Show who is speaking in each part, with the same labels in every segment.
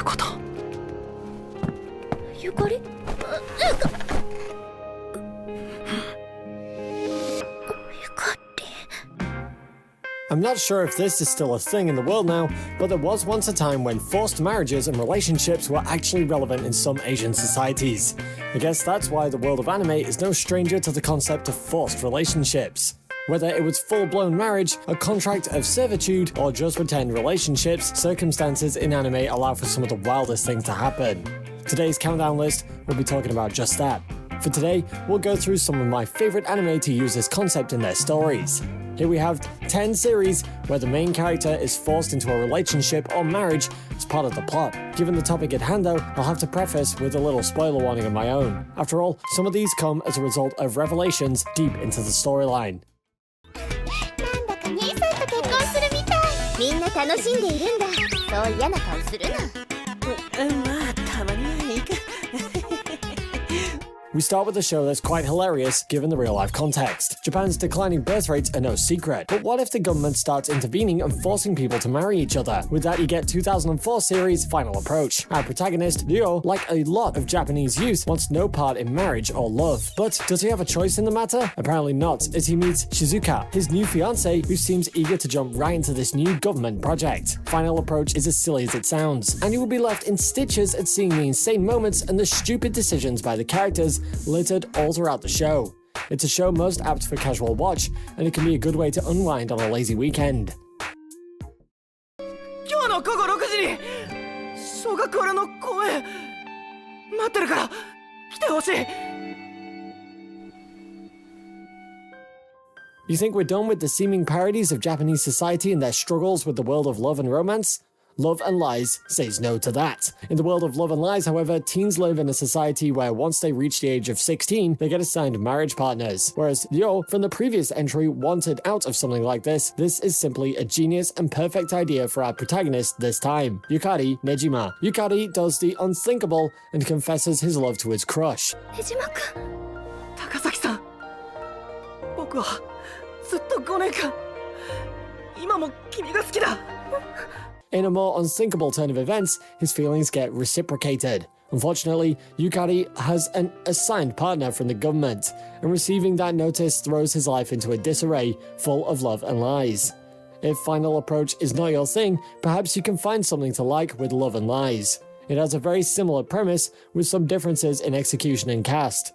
Speaker 1: いうこと。
Speaker 2: ゆかり？I'm
Speaker 3: not sure if this is still a thing in the world now, but there was once a time when forced marriages and relationships were actually relevant in some Asian societies. I guess that's why the world of anime is no stranger to the concept of forced relationships. Whether it was full-blown marriage, a contract of servitude, or just pretend relationships, circumstances in anime allow for some of the wildest things to happen. Today's countdown list will be talking about just that. For today, we'll go through some of my favourite anime to use this concept in their stories. Here we have 10 series where the main character is forced into a relationship or marriage as part of the plot. Given the topic at hand though, I'll have to preface with a little spoiler warning of my own. After all, some of these come as a result of revelations deep into the storyline.
Speaker 2: なんだか兄さんと結婚するみたい。みんな楽しんでいるんだ。そう嫌な顔するな。
Speaker 1: まあたまにはいいか。
Speaker 3: We start with a show that's quite hilarious given the real-life context. Japan's declining birth rates are no secret, but what if the government starts intervening and forcing people to marry each other? With that, you get 2004 series Final Approach. Our protagonist, Ryo, like a lot of Japanese youth, wants no part in marriage or love. But does he have a choice in the matter? Apparently not, as he meets Shizuka, his new fiancée, who seems eager to jump right into this new government project. Final Approach is as silly as it sounds, and you will be left in stitches at seeing the insane moments and the stupid decisions by the characters littered all throughout the show. It's a show most apt for casual watch, and it can be a good way to unwind on a lazy weekend.
Speaker 1: 今日の午後6時に小学校の公園待ってるから来てほしい。
Speaker 3: You think we're done with the seeming parodies of Japanese society and their struggles with the world of love and romance? Love and Lies says no to that. In the world of Love and Lies, however, teens live in a society where once they reach the age of 16, they get assigned marriage partners. Whereas Ryo, from the previous entry, wanted out of something like this. This is simply a genius and perfect idea for our protagonist this time, Yukari Nejima. Yukari does the unthinkable and confesses his love to his crush.
Speaker 2: 江島くん。
Speaker 1: 高崎さん、僕はずっと5年間今も君が好きだ。
Speaker 3: In a more unthinkable turn of events, his feelings get reciprocated. Unfortunately, Yukari has an assigned partner from the government, and receiving that notice throws his life into a disarray full of love and lies. If Final Approach is not your thing, perhaps you can find something to like with Love and Lies. It has a very similar premise, with some differences in execution and cast.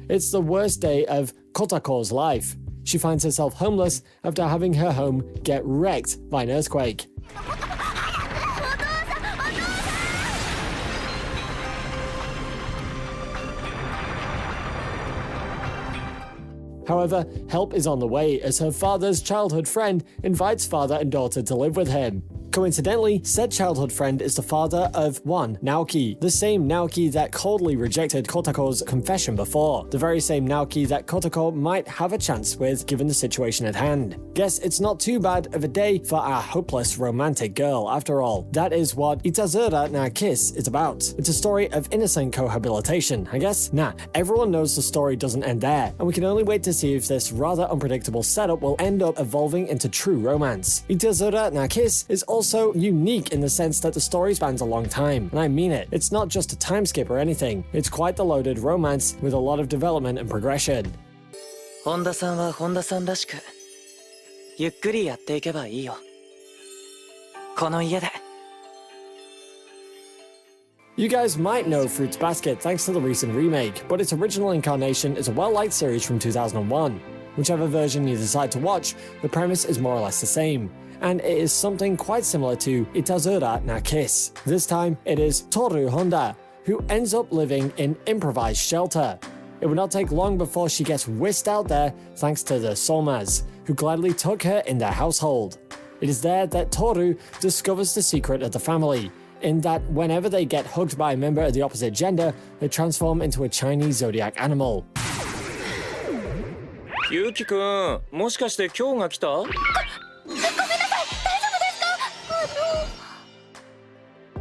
Speaker 3: It's the worst day of Kotako's life. She finds herself homeless after having her home get wrecked by an earthquake. However, help is on the way as her father's childhood friend invites father and daughter to live with him. Coincidentally, said childhood friend is the father of one Naoki, the same Naoki that coldly rejected Kotako's confession before, the very same Naoki that Kotako might have a chance with given the situation at hand. Guess it's not too bad of a day for our hopeless romantic girl after all. That is what Itas Now Kiss is about. It's a story of innocent cohabilitation, I guess? Nah, everyone knows the story doesn't end there, and we can only wait to see if this rather unpredictable setup will end up evolving into true romance. Itas Now Kiss is also unique in the sense that the story spans a long time, and I mean it. It's not just a time skip or anything. It's quite the loaded romance with a lot of development and progression.
Speaker 1: 本田さんは本田さんらしくゆっくりやっていけばいいよ。この家で。
Speaker 3: You guys might know Fruits Basket thanks to the recent remake, but its original incarnation is a well-liked series from 2001. Whichever version you decide to watch, the premise is more or less the same, and it is something quite similar to Itas Now Kiss. This time, it is Toru Honda, who ends up living in improvised shelter. It would not take long before she gets whisked out there thanks to the Somas, who gladly took her in their household. It is there that Toru discovers the secret of the family, in that whenever they get hugged by a member of the opposite gender, they transform into a Chinese zodiac animal.
Speaker 4: ゆうきくん、もしかして今日が来た？ごめんなさい、大丈夫です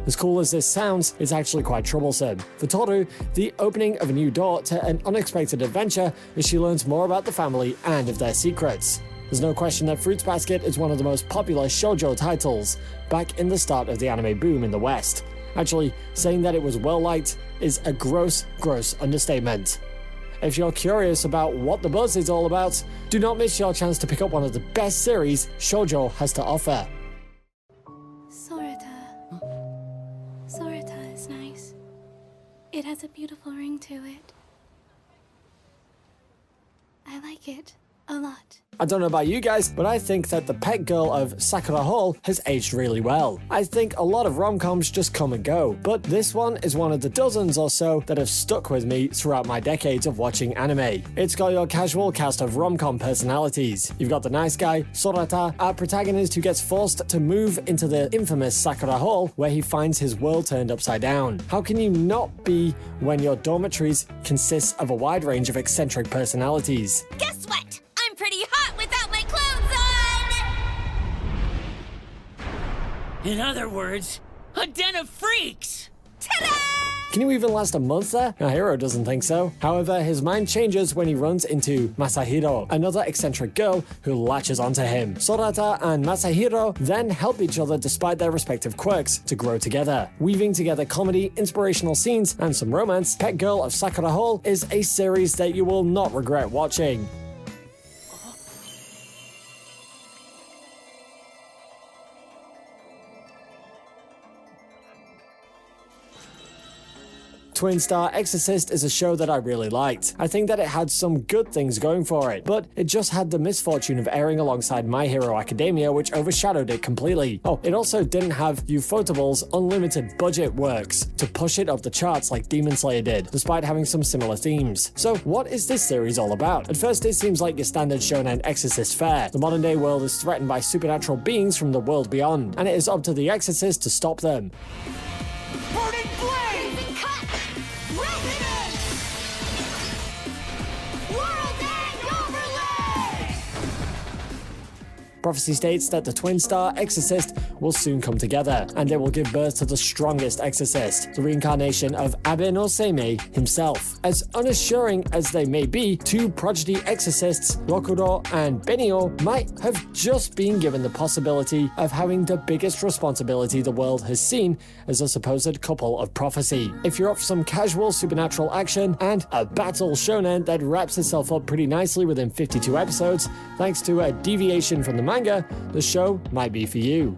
Speaker 4: か？
Speaker 3: As cool as this sounds, it's actually quite troublesome. For Toru, the opening of a new door to an unexpected adventure as she learns more about the family and of their secrets. There's no question that Fruits Basket is one of the most popular shoujo titles back in the start of the anime boom in the West. Actually, saying that it was well-liked is a gross understatement. If you're curious about what the buzz is all about, do not miss your chance to pick up one of the best series shoujo has to offer.
Speaker 5: Sorata is nice. It has a beautiful ring to it. I like it a lot.
Speaker 3: I don't know about you guys, but I think that the pet girl of Sakura Hall has aged really well. I think a lot of rom-coms just come and go, but this one is one of the dozens or so that have stuck with me throughout my decades of watching anime. It's got your casual cast of rom-com personalities. You've got the nice guy, Sorata, our protagonist who gets forced to move into the infamous Sakura Hall where he finds his world turned upside down. How can you not be when your dormitories consist of a wide range of eccentric personalities?
Speaker 2: Guess what? I'm pretty hot without my clothes on!
Speaker 6: In other words, a den of freaks!
Speaker 2: Ta-da!
Speaker 3: Can you even last a month there? Our hero doesn't think so. However, his mind changes when he runs into Masahiro, another eccentric girl who latches onto him. Sorata and Masahiro then help each other despite their respective quirks to grow together. Weaving together comedy, inspirational scenes, and some romance, Pet Girl of Sakura Hall is a series that you will not regret watching. Twin Star Exorcist is a show that I really liked. I think that it had some good things going for it, but it just had the misfortune of airing alongside My Hero Academia, which overshadowed it completely. Oh, it also didn't have Ufotable's unlimited budget works to push it up the charts like Demon Slayer did, despite having some similar themes. So what is this series all about? At first it seems like your standard shonen Exorcist fare. The modern day world is threatened by supernatural beings from the world beyond, and it is up to the Exorcist to stop them.
Speaker 6: Burning flame!
Speaker 3: Prophecy states that the Twin Star Exorcist will soon come together, and they will give birth to the strongest Exorcist, the reincarnation of Abe no Seimei himself. As unassuring as they may be, two prodigy exorcists, Rokuro and Benio, might have just been given the possibility of having the biggest responsibility the world has seen as a supposed couple of prophecy. If you're up for some casual supernatural action and a battle shonen that wraps itself up pretty nicely within 52 episodes, thanks to a deviation from the manga, the show might be for you.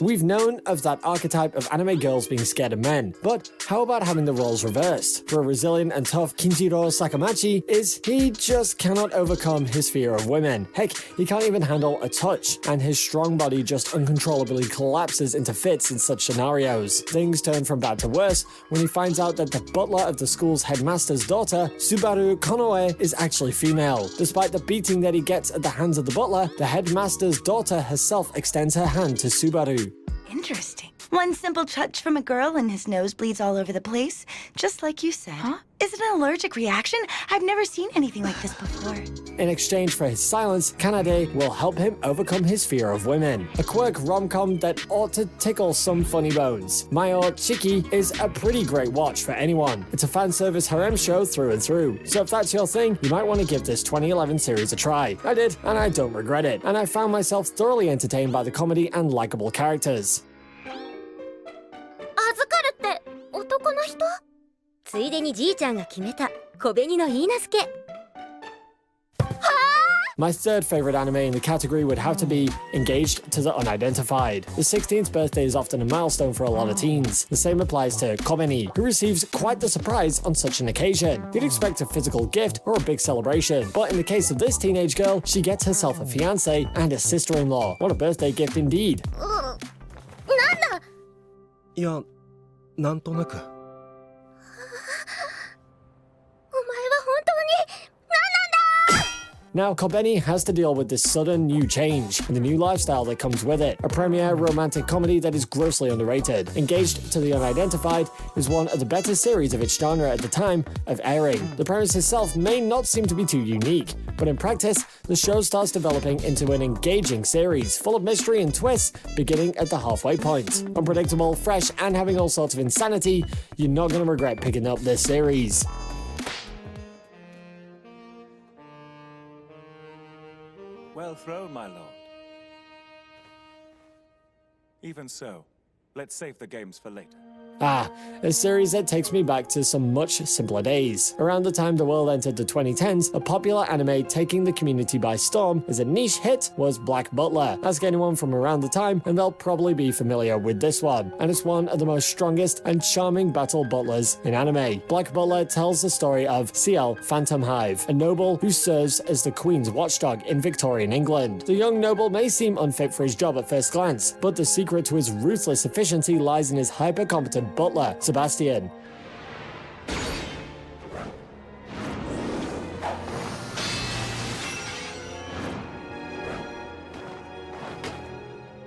Speaker 3: We've known of that archetype of anime girls being scared of men, but how about having the roles reversed? For a resilient and tough Kinjiro Sakamachi, he just cannot overcome his fear of women. Heck, he can't even handle a touch, and his strong body just uncontrollably collapses into fits in such scenarios. Things turn from bad to worse when he finds out that the butler of the school's headmaster's daughter, Subaru Konoe, is actually female. Despite the beating that he gets at the hands of the butler, the headmaster's daughter herself extends her hand to Subaru.
Speaker 7: Interesting. One simple touch from a girl and his nose bleeds all over the place, just like you said. Huh? Is it an allergic reaction? I've never seen anything like this before.
Speaker 3: In exchange for his silence, Kanade will help him overcome his fear of women. A quirk rom-com that ought to tickle some funny bones. Mayo Chiki is a pretty great watch for anyone. It's a fan service harem show through and through. So if that's your thing, you might want to give this 2011 series a try. I did, and I don't regret it. And I found myself thoroughly entertained by the comedy and likable characters.
Speaker 2: 預かるって男の人？ついでにじいちゃんが決めた小紅の許嫁。
Speaker 3: My third favorite anime in the category would have to be Engaged to the Unidentified. The 16th birthday is often a milestone for a lot of teens. The same applies to Kobeni, who receives quite the surprise on such an occasion. You'd expect a physical gift or a big celebration, but in the case of this teenage girl, she gets herself a fiancé and a sister-in-law. What a birthday gift indeed.
Speaker 2: なんだ？
Speaker 8: いや、なんとなく。
Speaker 2: お前は本当に何なんだ！
Speaker 3: Now, Kobeni has to deal with this sudden new change and the new lifestyle that comes with it. A premiere romantic comedy that is grossly underrated. Engaged to the Unidentified is one of the better series of its genre at the time of airing. The premise itself may not seem to be too unique, but in practice, the show starts developing into an engaging series full of mystery and twists beginning at the halfway point. Unpredictable, fresh, and having all sorts of insanity, you're not going to regret picking up this series.
Speaker 9: Well thrown, my lord. Even so, let's save the games for later.
Speaker 3: A series that takes me back to some much simpler days. Around the time the world entered the 2010s, a popular anime taking the community by storm as a niche hit was Black Butler. Ask anyone from around the time and they'll probably be familiar with this one. And it's one of the most strongest and charming battle butlers in anime. Black Butler tells the story of Ciel Phantom Hive, a noble who serves as the Queen's watchdog in Victorian England. The young noble may seem unfit for his job at first glance, but the secret to his ruthless efficiency lies in his hyper-competent butler, Sebastian.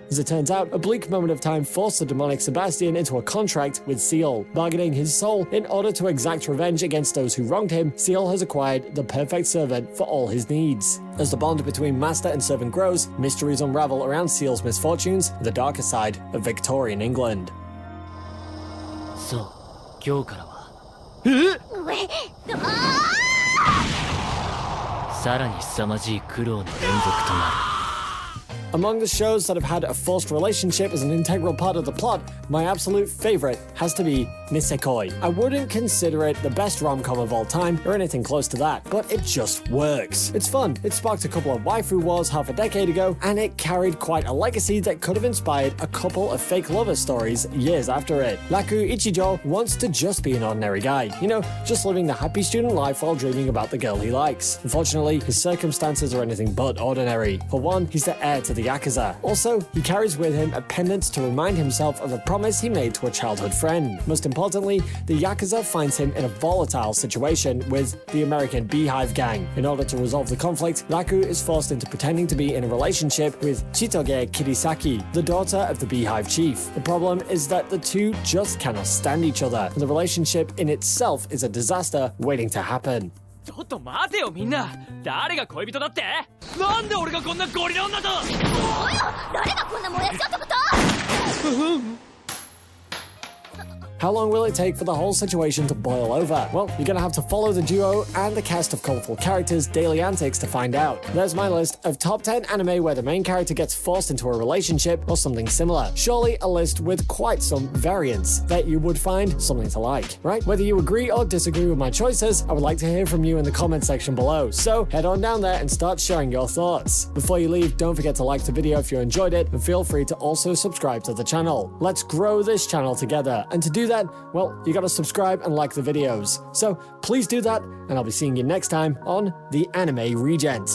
Speaker 3: As it turns out, a bleak moment of time forced the demonic Sebastian into a contract with Ciel. Bargaining his soul in order to exact revenge against those who wronged him, Ciel has acquired the perfect servant for all his needs. As the bond between master and servant grows, mysteries unravel around Ciel's misfortunes and the darker side of Victorian England.
Speaker 6: そう、今日からはさらに凄まじい苦労の連続となる。
Speaker 3: Among the shows that have had a forced relationship as an integral part of the plot, my absolute favorite has to be Nisekoi. I wouldn't consider it the best rom-com of all time or anything close to that, but it just works. It's fun, it sparked a couple of waifu wars half a decade ago, and it carried quite a legacy that could have inspired a couple of fake lover stories years after it. Raku Ichijo wants to just be an ordinary guy, you know, just living the happy student life while dreaming about the girl he likes. Unfortunately, his circumstances are anything but ordinary. For one, he's the heir to the Yakuza. Also, he carries with him a pendant to remind himself of a promise he made to a childhood friend. Most importantly, the Yakuza finds him in a volatile situation with the American Beehive Gang. In order to resolve the conflict, Raku is forced into pretending to be in a relationship with Chitoge Kirisaki, the daughter of the Beehive Chief. The problem is that the two just cannot stand each other, and the relationship in itself is a disaster waiting to happen.
Speaker 6: ちょっと待てよみんな。誰が恋人だって？なんで俺がこんなゴリラ女と？おいよ、誰がこんなもやし男と？
Speaker 3: How long will it take for the whole situation to boil over? Well, you're gonna have to follow the duo and the cast of colorful characters' daily antics to find out. There's my list of top 10 anime where the main character gets forced into a relationship or something similar. Surely a list with quite some variance that you would find something to like, right? Whether you agree or disagree with my choices, I would like to hear from you in the comment section below. So head on down there and start sharing your thoughts. Before you leave, don't forget to like the video if you enjoyed it, and feel free to also subscribe to the channel. Let's grow this channel together, and to do that, well, you gotta subscribe and like the videos. So please do that, and I'll be seeing you next time on the Anime Regent.